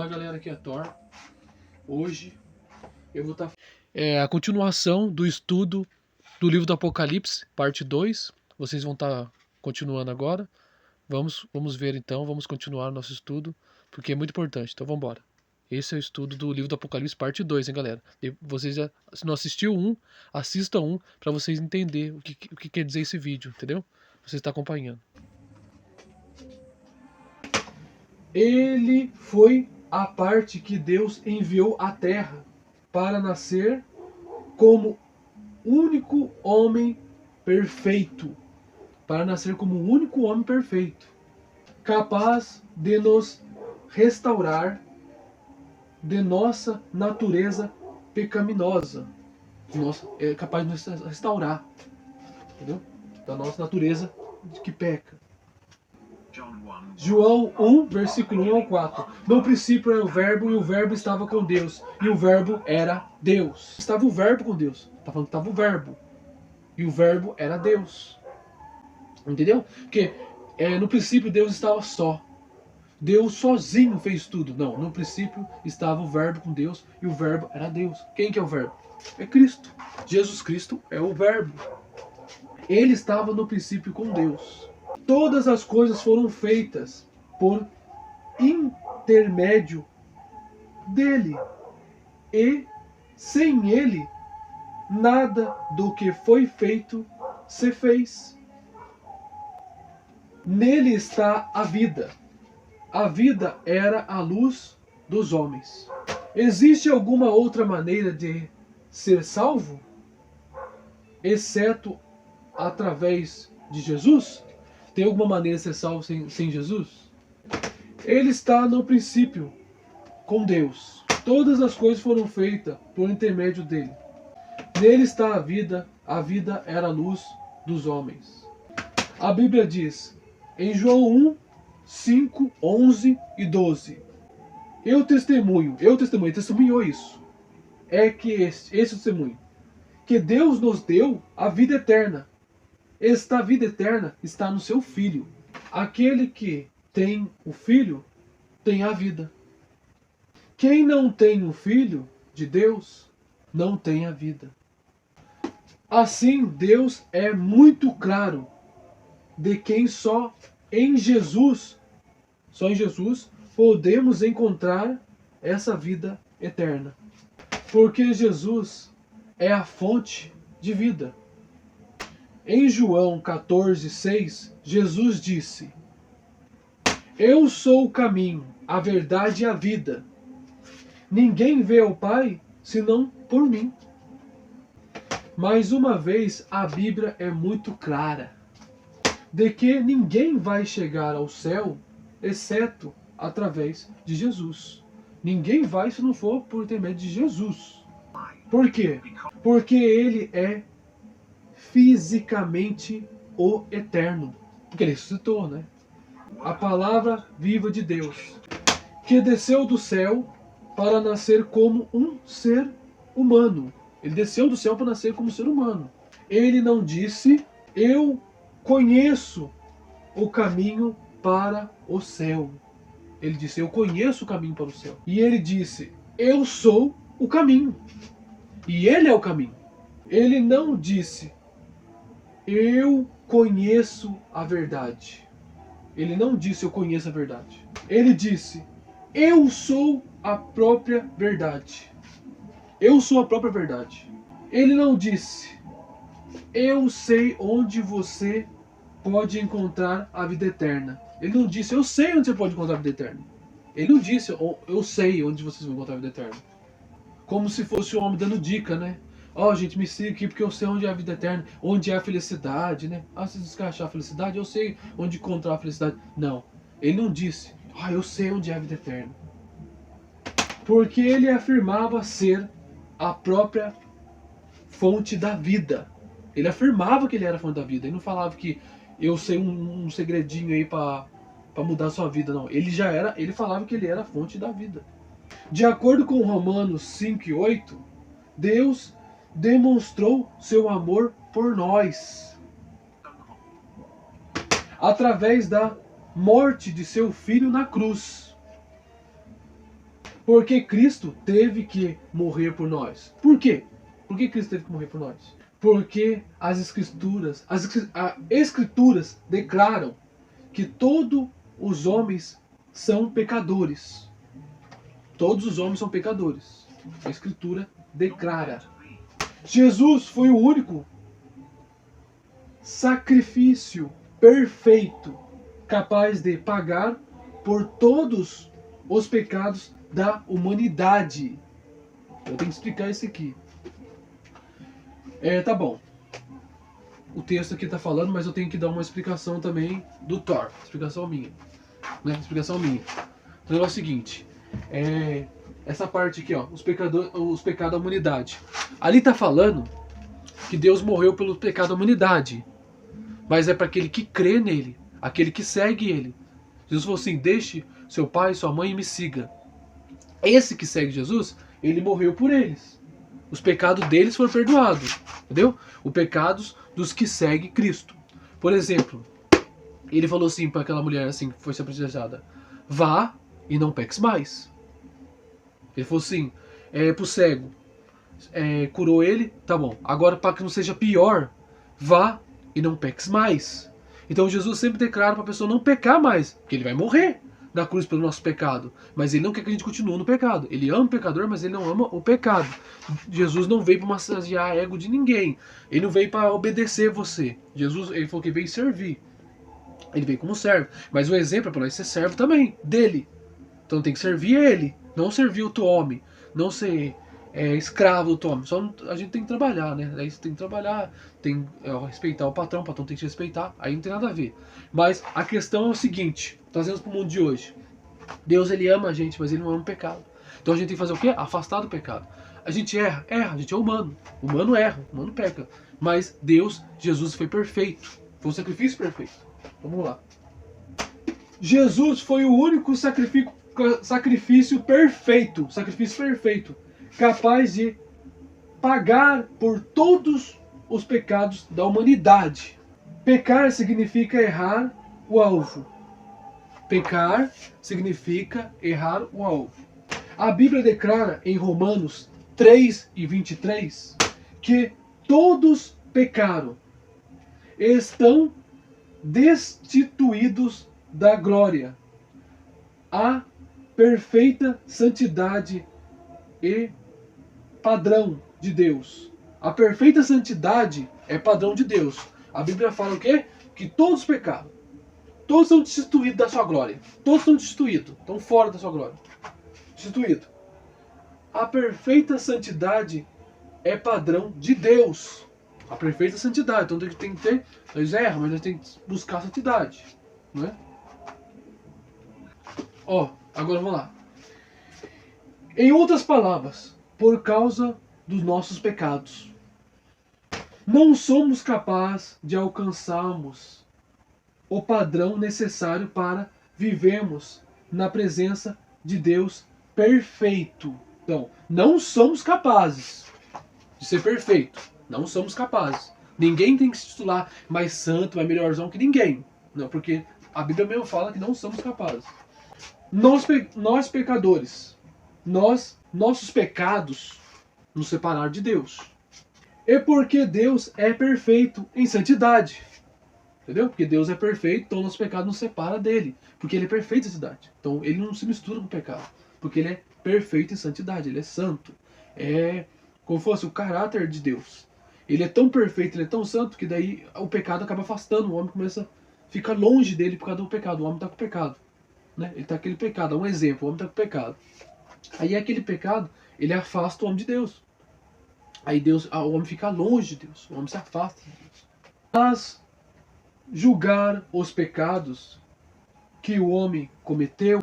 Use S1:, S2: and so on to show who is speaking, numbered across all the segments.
S1: Olá galera, aqui é Thor. Hoje eu vou estar... a continuação do estudo do livro do Apocalipse, parte 2. Vocês vão estar continuando agora. Vamos ver então, vamos continuar nosso estudo, porque é muito importante. Então vamos embora. Esse é o estudo do livro do Apocalipse, parte 2, hein galera? E vocês já, se não assistiu um, assista um, para vocês entenderem o que quer dizer esse vídeo, entendeu? Você está acompanhando. Ele foi a parte que Deus enviou à terra para nascer como único homem perfeito. Para nascer como o único homem perfeito, capaz de nos restaurar de nossa natureza pecaminosa. É capaz de nos restaurar, entendeu? Da nossa natureza que peca. João 1, versículo 1 ao 4. No princípio era o verbo, e o verbo estava com Deus, e o verbo era Deus. Estava o verbo com Deus. Está falando que estava o verbo. E o verbo era Deus. Entendeu? Porque no princípio Deus estava só. Deus sozinho fez tudo. Não, no princípio estava o verbo com Deus, e o verbo era Deus. Quem que é o verbo? É Cristo. Jesus Cristo é o verbo. Ele estava no princípio com Deus. Todas as coisas foram feitas por intermédio dele. E sem ele, nada do que foi feito se fez. Nele está a vida. A vida era a luz dos homens. Existe alguma outra maneira de ser salvo? Exceto através de Jesus? Tem alguma maneira de ser salvo sem Jesus? Ele está no princípio com Deus. Todas as coisas foram feitas por intermédio dele. Nele está a vida era a luz dos homens. A Bíblia diz, em João 1, 5, 11 e 12. Ele testemunhou isso. É que esse testemunho, que Deus nos deu a vida eterna. Esta vida eterna está no seu Filho. Aquele que tem o Filho tem a vida. Quem não tem o Filho de Deus não tem a vida. Assim, Deus é muito claro de quem só em Jesus podemos encontrar essa vida eterna. Porque Jesus é a fonte de vida. Em João 14, 6, Jesus disse, eu sou o caminho, a verdade e a vida. Ninguém vê ao Pai senão por mim. Mais uma vez, a Bíblia é muito clara de que ninguém vai chegar ao céu exceto através de Jesus. Ninguém vai se não for por intermédio de Jesus. Por quê? Porque ele é fisicamente o eterno. Porque ele ressuscitou, né? A palavra viva de Deus, que desceu do céu para nascer como um ser humano. Ele desceu do céu para nascer como um ser humano. Ele não disse, eu conheço o caminho para o céu. Ele disse, eu conheço o caminho para o céu. E ele disse, eu sou o caminho. E ele é o caminho. Ele não disse, eu conheço a verdade. Ele não disse, eu conheço a verdade. Ele disse, eu sou a própria verdade. Eu sou a própria verdade. Ele não disse, eu sei onde você pode encontrar a vida eterna. Ele não disse, eu sei onde você pode encontrar a vida eterna. Ele não disse, eu sei onde vocês vão encontrar a vida eterna. Como se fosse um homem dando dica, né? Ó, gente, me siga aqui porque eu sei onde é a vida eterna, onde é a felicidade, né? Ah, se você quer achar a felicidade, eu sei onde encontrar a felicidade. Não, ele não disse, eu sei onde é a vida eterna. Porque ele afirmava ser a própria fonte da vida. Ele afirmava que ele era a fonte da vida. Ele não falava que eu sei um segredinho aí para mudar a sua vida, não. Ele já era, ele falava que ele era a fonte da vida. De acordo com Romanos 5:8, Deus demonstrou seu amor por nós através da morte de seu filho na cruz. Porque Cristo teve que morrer por nós. Por quê? Por que Cristo teve que morrer por nós? Porque as escrituras declaram que todos os homens são pecadores. Todos os homens são pecadores. A Escritura declara. Jesus foi o único sacrifício perfeito capaz de pagar por todos os pecados da humanidade. Eu tenho que explicar isso aqui. Tá bom. O texto aqui está falando, mas eu tenho que dar uma explicação também do Thor. Explicação minha. Né? Explicação minha. Então é o seguinte. Essa parte aqui, ó, os pecados da humanidade. Ali está falando que Deus morreu pelo pecado da humanidade. Mas é para aquele que crê nele. Aquele que segue ele. Jesus falou assim, deixe seu pai e sua mãe e me siga. Esse que segue Jesus, ele morreu por eles. Os pecados deles foram perdoados. Entendeu? Os pecados dos que seguem Cristo. Por exemplo, ele falou assim para aquela mulher assim que foi se apedrejada: vá e não peques mais. Ele falou assim, pro cego, curou ele, tá bom. Agora, para que não seja pior, vá e não peques mais. Então Jesus sempre declara para a pessoa não pecar mais, porque ele vai morrer na cruz pelo nosso pecado. Mas ele não quer que a gente continue no pecado. Ele ama o pecador, mas ele não ama o pecado. Jesus não veio para massagear o ego de ninguém. Ele não veio para obedecer você. Jesus, ele falou que veio servir. Ele veio como servo. Mas o exemplo é para nós ser servo também, dele. Então tem que servir ele, não servir outro homem. Não ser escravo do outro homem. Só a gente tem que trabalhar, né? Aí você tem que trabalhar, tem respeitar o patrão tem que te respeitar. Aí não tem nada a ver. Mas a questão é o seguinte, trazendo para o mundo de hoje. Deus, ele ama a gente, mas ele não ama o pecado. Então a gente tem que fazer o quê? Afastar do pecado. A gente erra, a gente é humano. O humano erra, o humano peca. Mas Deus, Jesus foi perfeito. Foi um sacrifício perfeito. Vamos lá. Jesus foi o único sacrifício perfeito, capaz de pagar por todos os pecados da humanidade. Pecar significa errar o alvo. Pecar significa errar o alvo. A Bíblia declara em Romanos 3:23 que todos pecaram, estão destituídos da glória, a perfeita santidade e padrão de Deus. A perfeita santidade é padrão de Deus. A Bíblia fala o quê? Que todos pecaram. Todos são destituídos da sua glória. Todos estão destituídos. Estão fora da sua glória. Destituídos. A perfeita santidade é padrão de Deus. A perfeita santidade. Então tem que ter. Nós erramos, mas nós temos que buscar a santidade. Não é? Agora vamos lá. Em outras palavras, por causa dos nossos pecados, não somos capazes de alcançarmos o padrão necessário para vivermos na presença de Deus perfeito. Então, não somos capazes de ser perfeito. Não somos capazes. Ninguém tem que se titular mais santo, mais melhorzão que ninguém. Não, porque a Bíblia mesmo fala que não somos capazes. Nós pecadores, nossos pecados nos separaram de Deus. E porque Deus é perfeito em santidade. Entendeu? Porque Deus é perfeito, então nosso pecado nos separa dele. Porque ele é perfeito em santidade. Então ele não se mistura com o pecado. Porque ele é perfeito em santidade, ele é santo. É como fosse o caráter de Deus. Ele é tão perfeito, ele é tão santo, que daí o pecado acaba afastando. O homem começa a ficar longe dele por causa do pecado. O homem está com pecado. Né? Ele está com aquele pecado. É um exemplo, o homem está com pecado. Aí aquele pecado, ele afasta o homem de Deus. Aí o homem fica longe de Deus. O homem se afasta de Deus. Mas julgar os pecados que o homem cometeu,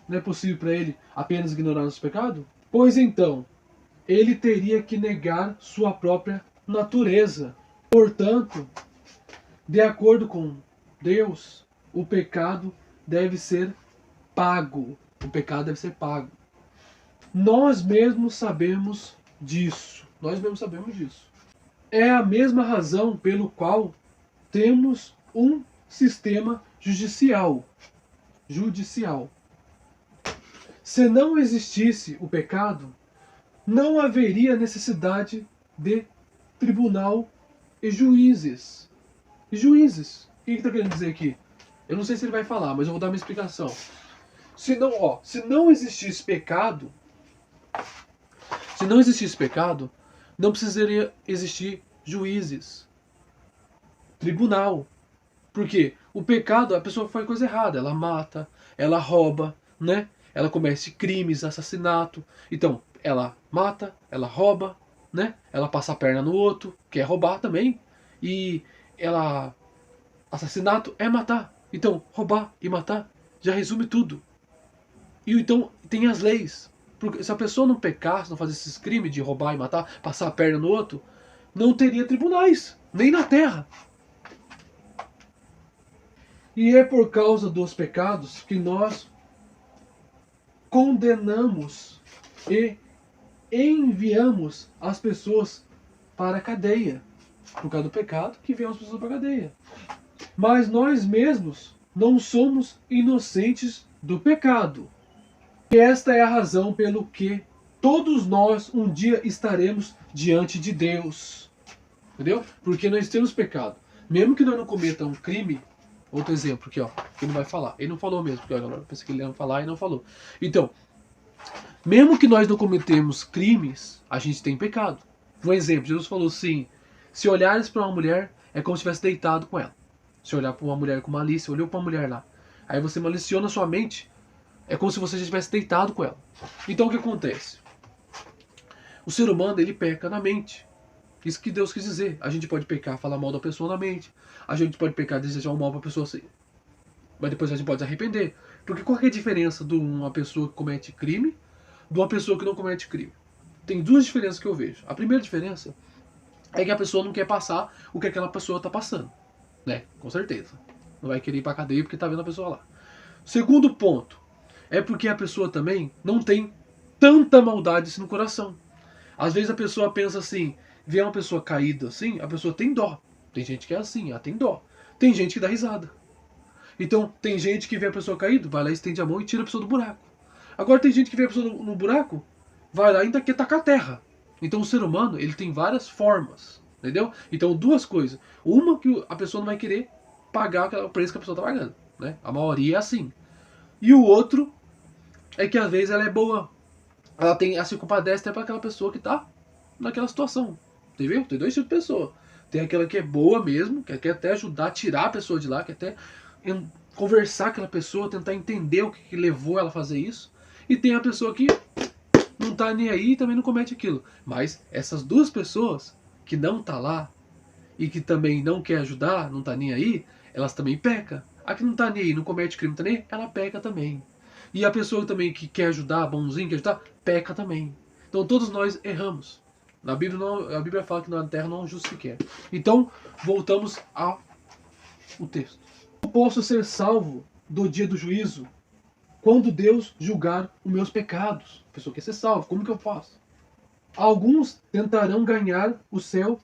S1: não é possível para ele apenas ignorar os pecados? Pois então, ele teria que negar sua própria natureza. Portanto, de acordo com Deus, o pecado deve ser pago. O pecado deve ser pago. Nós mesmos sabemos disso. É a mesma razão pelo qual temos um sistema judicial. Se não existisse o pecado, não haveria necessidade de tribunal e juízes. E juízes. O que ele está querendo dizer aqui? Eu não sei se ele vai falar, mas eu vou dar uma explicação. Se não existisse pecado, não precisaria existir juízes, tribunal. Por quê? O pecado, a pessoa faz coisa errada, ela mata, ela rouba, né? Ela comete crimes, assassinato. Então, ela mata, ela rouba, né? Ela passa a perna no outro, quer roubar também. E ela assassinato é matar. Então, roubar e matar já resume tudo. E então tem as leis. Porque se a pessoa não pecasse, não fazesse esses crimes de roubar e matar, passar a perna no outro, não teria tribunais, nem na terra. E é por causa dos pecados que nós condenamos e enviamos as pessoas para a cadeia. Por causa do pecado que enviamos as pessoas para a cadeia. Mas nós mesmos não somos inocentes do pecado. E esta é a razão pelo que todos nós um dia estaremos diante de Deus. Entendeu? Porque nós temos pecado. Mesmo que nós não cometamos um crime. Outro exemplo aqui, ó. Que ele não vai falar. Ele não falou mesmo, porque eu pensei que ele ia falar e não falou. Então, mesmo que nós não cometemos crimes, a gente tem pecado. Um exemplo, Jesus falou assim: se olhares para uma mulher, é como se estivesse deitado com ela. Se olhar para uma mulher com malícia, olhou para uma mulher lá. Aí você maliciona a sua mente, é como se você já estivesse deitado com ela. Então o que acontece? O ser humano, ele peca na mente. Isso que Deus quis dizer. A gente pode pecar, falar mal da pessoa na mente. A gente pode pecar, desejar um mal para a pessoa assim. Mas depois a gente pode se arrepender. Porque qual que é a diferença de uma pessoa que comete crime de uma pessoa que não comete crime? Tem duas diferenças que eu vejo. A primeira diferença é que a pessoa não quer passar o que aquela pessoa está passando. Né? Com certeza. Não vai querer ir pra cadeia porque tá vendo a pessoa lá. Segundo ponto, é porque a pessoa também não tem tanta maldade assim no coração. Às vezes a pessoa pensa assim, vê uma pessoa caída assim, a pessoa tem dó. Tem gente que é assim, ela tem dó. Tem gente que dá risada. Então, tem gente que vê a pessoa caída, vai lá, estende a mão e tira a pessoa do buraco. Agora tem gente que vê a pessoa no buraco, vai lá e ainda quer tacar a terra. Então o ser humano, ele tem várias formas. Entendeu? Então, duas coisas. Uma, que a pessoa não vai querer pagar o preço que a pessoa está pagando. Né? A maioria é assim. E o outro é que às vezes ela é boa. Ela se compadece até para aquela pessoa que está naquela situação. Entendeu? Tem dois tipos de pessoa. Tem aquela que é boa mesmo, que quer até ajudar a tirar a pessoa de lá, quer até conversar com aquela pessoa, tentar entender o que levou ela a fazer isso. E tem a pessoa que não está nem aí e também não comete aquilo. Mas essas duas pessoas que não tá lá e que também não quer ajudar, não tá nem aí, elas também pecam. A que não tá nem aí, não comete crime, não tá nem aí, ela peca também. E a pessoa também que quer ajudar, bonzinho, quer ajudar, peca também. Então todos nós erramos. Na Bíblia, a Bíblia fala que na terra não há um justo sequer. Então, voltamos ao texto. Eu posso ser salvo do dia do juízo quando Deus julgar os meus pecados. A pessoa quer ser salva, como que eu faço? Alguns tentarão ganhar o céu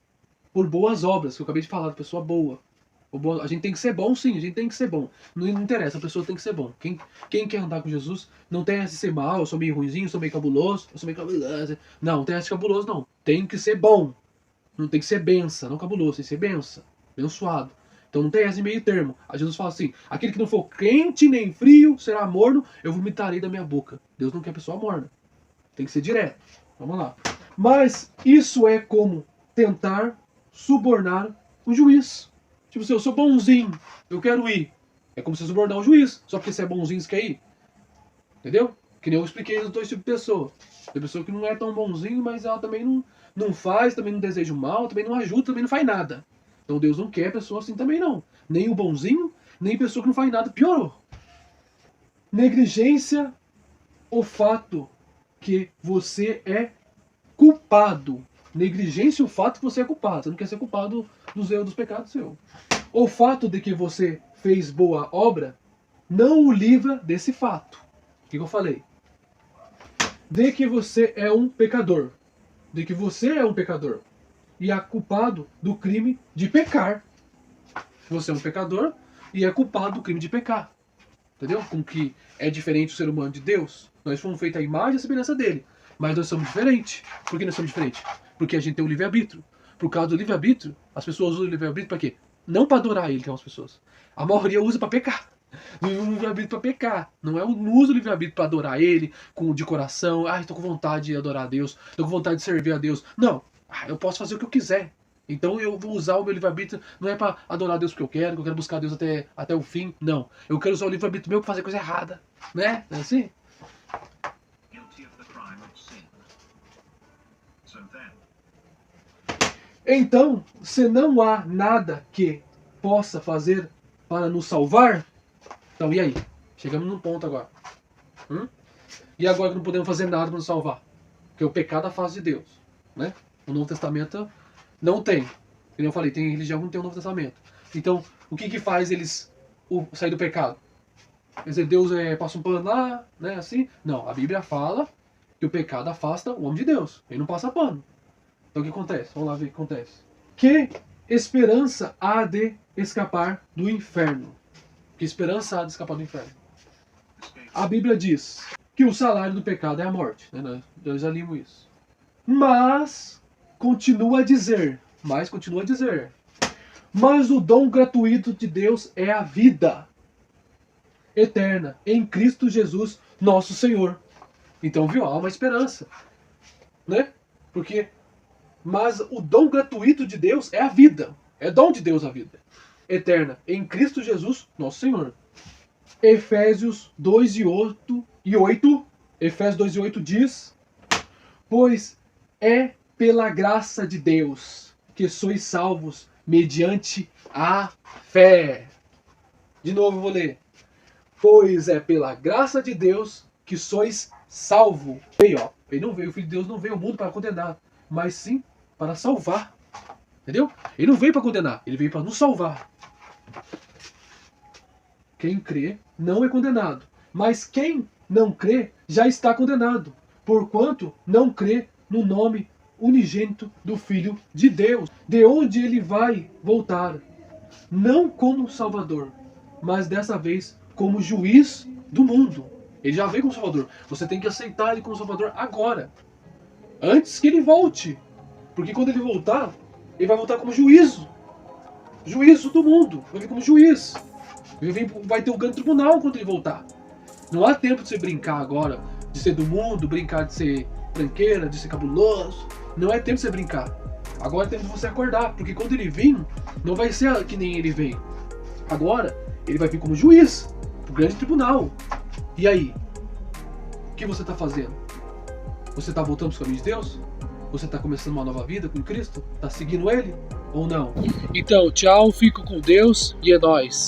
S1: por boas obras, que eu acabei de falar, pessoa boa. A gente tem que ser bom, sim, a gente tem que ser bom. Não interessa, a pessoa tem que ser bom. Quem quer andar com Jesus não tem essa de ser mal, eu sou meio ruimzinho, eu sou meio cabuloso, eu sou meio cabuloso. Não tem essa de cabuloso, não. Tem que ser bom. Não tem que ser benção, não cabuloso, tem que ser benção. Abençoado. Então não tem essa de meio termo. A Jesus fala assim: aquele que não for quente nem frio será morno, eu vomitarei da minha boca. Deus não quer pessoa morna. Tem que ser direto. Vamos lá. Mas isso é como tentar subornar o juiz. Tipo assim, eu sou bonzinho, eu quero ir. É como se subornar o juiz. Só porque você é bonzinho, você quer ir. Entendeu? Que nem eu expliquei dos dois tipos de pessoa. Tem pessoa que não é tão bonzinho, mas ela também não faz, também não deseja o mal, também não ajuda, também não faz nada. Então Deus não quer pessoa assim também não. Nem o bonzinho, nem pessoa que não faz nada, piorou. Negligência, o fato que você é culpado. Negligência, o fato que você é culpado. Você não quer ser culpado dos erros, dos pecados seus. O fato de que você fez boa obra não o livra desse fato. O que eu falei? De que você é um pecador. De que você é um pecador. E é culpado do crime de pecar. Você é um pecador e é culpado do crime de pecar. Entendeu? Com que é diferente o ser humano de Deus. Nós fomos feitos à imagem e à semelhança dele. Mas nós somos diferentes. Por que nós somos diferentes? Porque a gente tem o livre-arbítrio. Por causa do livre-arbítrio, as pessoas usam o livre-arbítrio para quê? Não para adorar ele, que é as pessoas. A maioria usa para pecar. Não usa o livre-arbítrio para pecar. Não usa o livre-arbítrio para adorar ele de coração. Ah, estou com vontade de adorar a Deus. Estou com vontade de servir a Deus. Não. Eu posso fazer o que eu quiser. Então eu vou usar o meu livre-arbítrio, não é para adorar a Deus que eu quero buscar Deus até o fim. Não. Eu quero usar o livre-arbítrio meu para fazer coisa errada. Né? Não é assim? Então, se não há nada que possa fazer para nos salvar, então e aí? Chegamos num ponto agora. E agora que não podemos fazer nada para nos salvar? Porque o pecado é a face de Deus. Né? O Novo Testamento não tem. Como eu falei, tem religião que não tem o Novo Testamento. Então, o que faz eles sair do pecado? Quer dizer, Deus passa um pano lá, né, assim? Não, a Bíblia fala que o pecado afasta o homem de Deus. Ele não passa pano. Então o que acontece? Vamos lá ver o que acontece. Que esperança há de escapar do inferno? Que esperança há de escapar do inferno? A Bíblia diz que o salário do pecado é a morte. Né? Nós já limos isso. Mas continua a dizer, mas o dom gratuito de Deus é a vida eterna em Cristo Jesus, nosso Senhor. Então, viu? Há uma esperança. Né? Mas o dom gratuito de Deus é a vida. É dom de Deus a vida eterna em Cristo Jesus, nosso Senhor. Efésios 2:8. Efésios 2:8 diz: pois é pela graça de Deus que sois salvos mediante a fé. De novo eu vou ler. Pois é pela graça de Deus que sois salvos. Ele não veio, o Filho de Deus não veio ao mundo para condenar, mas sim para salvar. Entendeu? Ele não veio para condenar, ele veio para nos salvar. Quem crê não é condenado, mas quem não crê já está condenado, porquanto não crê no nome unigênito do Filho de Deus, de onde ele vai voltar, não como Salvador, mas dessa vez como juiz do mundo. Ele já veio como Salvador. Você tem que aceitar ele como Salvador agora, antes que ele volte, porque quando ele voltar, ele vai voltar como juízo do mundo, vai vir como juiz. Vai ter um grande tribunal quando ele voltar. Não há tempo de você brincar agora, de ser do mundo, brincar de ser tranqueira, de ser cabuloso. Não é tempo de você brincar. Agora é tempo de você acordar, porque quando ele vir, não vai ser que nem ele veio. Agora, ele vai vir como juiz, pro grande tribunal. E aí? O que você está fazendo? Você está voltando para os caminhos de Deus? Você está começando uma nova vida com Cristo? Está seguindo Ele? Ou não? Então, tchau, fico com Deus e é nóis.